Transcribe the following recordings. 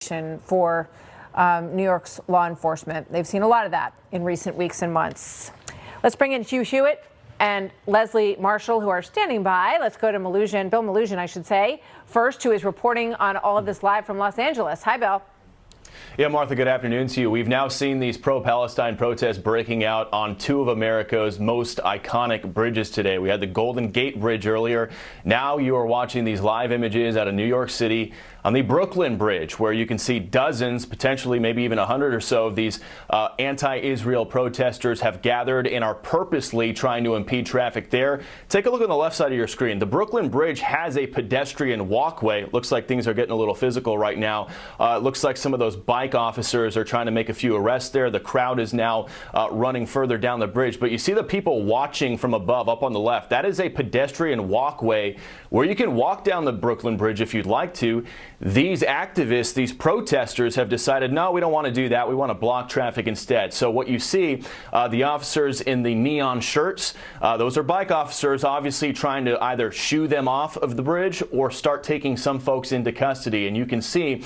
for New York's law enforcement. They've seen a lot of that in recent weeks and months. Let's bring in Hugh Hewitt and Leslie Marshall, who are standing by. Let's go to Bill Malugin, I should say, first, who is reporting on all of this live from Los Angeles. Hi, Bill. Yeah, Martha, good afternoon to you. We've now seen these pro-Palestine protests breaking out on two of America's most iconic bridges today. We had the Golden Gate Bridge earlier. Now you are watching these live images out of New York City on the Brooklyn Bridge, where you can see dozens, potentially maybe even 100 or so of these anti-Israel protesters have gathered and are purposely trying to impede traffic there. Take a look on the left side of your screen. The Brooklyn Bridge has a pedestrian walkway. It looks like things are getting a little physical right now. It looks like some of those bike officers are trying to make a few arrests there. The crowd is now running further down the bridge. But you see the people watching from above up on the left. That is a pedestrian walkway where you can walk down the Brooklyn Bridge if you'd like to. These activists, these protesters have decided, no, we don't want to do that. We want to block traffic instead. So what you see, the officers in the neon shirts, those are bike officers, obviously trying to either shoo them off of the bridge or start taking some folks into custody. And you can see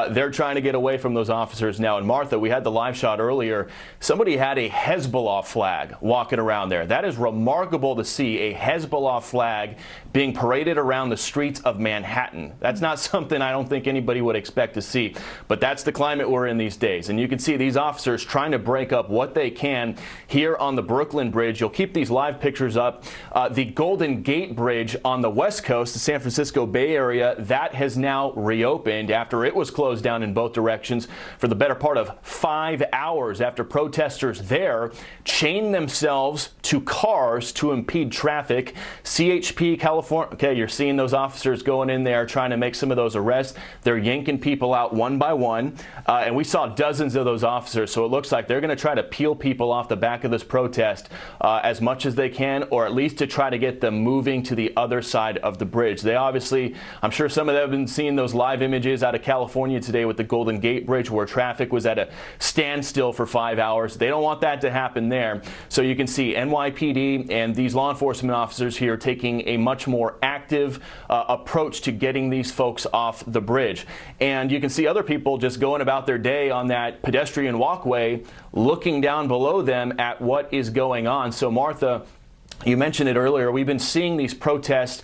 they're trying to get away from those officers now. And Martha, we had the live shot earlier. Somebody had a Hezbollah flag walking around there. That is remarkable to see, a Hezbollah flag being paraded around the streets of Manhattan. That's not something I don't think anybody would expect to see, but that's the climate we're in these days. And you can see these officers trying to break up what they can here on the Brooklyn Bridge. You'll keep these live pictures up. The Golden Gate Bridge on the West Coast, the San Francisco Bay Area, that has now reopened after it was closed down in both directions for the better part of 5 hours after protesters there chained themselves to cars to impede traffic. CHP California, okay, you're seeing those officers going in there trying to make some of those arrests. They're yanking people out one by one, and we saw dozens of those officers, so it looks like they're going to try to peel people off the back of this protest as much as they can, or at least to try to get them moving to the other side of the bridge. They obviously, I'm sure some of them have been seeing those live images out of California today with the Golden Gate Bridge where traffic was at a standstill for 5 hours. They don't want that to happen there. So you can see NYPD and these law enforcement officers here taking a much more active approach to getting these folks off the bridge. And you can see other people just going about their day on that pedestrian walkway, looking down below them at what is going on. So Martha, you mentioned it earlier, we've been seeing these protests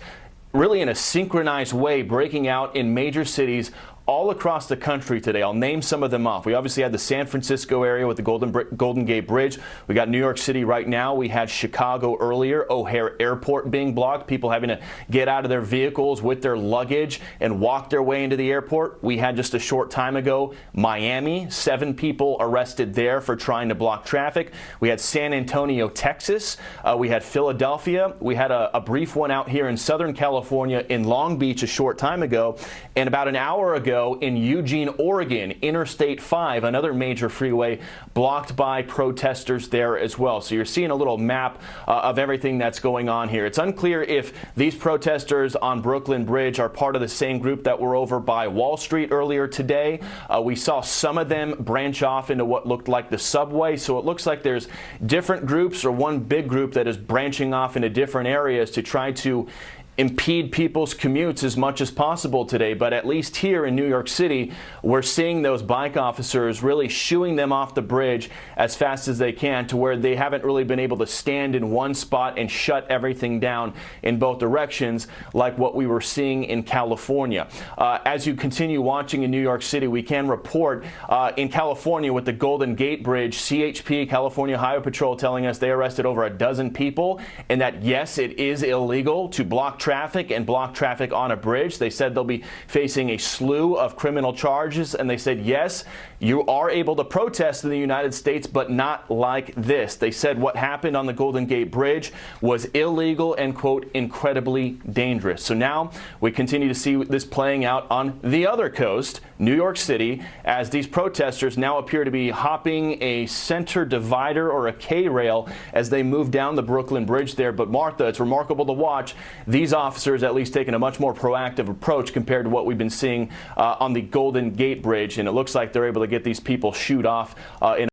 really in a synchronized way breaking out in major cities all across the country today. I'll name some of them off. We obviously had the San Francisco area with the Golden Gate Bridge. We got New York City right now. We had Chicago earlier, O'Hare Airport being blocked, people having to get out of their vehicles with their luggage and walk their way into the airport. We had just a short time ago Miami, 7 people arrested there for trying to block traffic. We had San Antonio, Texas. We had Philadelphia. We had a brief one out here in Southern California in Long Beach a short time ago. And about an hour ago, in Eugene, Oregon, Interstate 5, another major freeway, blocked by protesters there as well. So you're seeing a little map of everything that's going on here. It's unclear if these protesters on Brooklyn Bridge are part of the same group that were over by Wall Street earlier today. We saw some of them branch off into what looked like the subway. So it looks like there's different groups or one big group that is branching off into different areas to try to impede people's commutes as much as possible today. But at least here in New York City, we're seeing those bike officers really shooing them off the bridge as fast as they can to where they haven't really been able to stand in one spot and shut everything down in both directions like what we were seeing in California. As you continue watching in New York City, we can report in California with the Golden Gate Bridge, CHP, California Highway Patrol, telling us they arrested over a dozen people and that, yes, it is illegal to block traffic and block traffic on a bridge. They said they'll be facing a slew of criminal charges, and they said, yes, you are able to protest in the United States, but not like this. They said what happened on the Golden Gate Bridge was illegal and, quote, incredibly dangerous. So now we continue to see this playing out on the other coast, New York City, as these protesters now appear to be hopping a center divider or a K-rail as they move down the Brooklyn Bridge there. But Martha, it's remarkable to watch these officers at least taking a much more proactive approach compared to what we've been seeing on the Golden Gate Bridge, and it looks like they're able to get these people shooed off in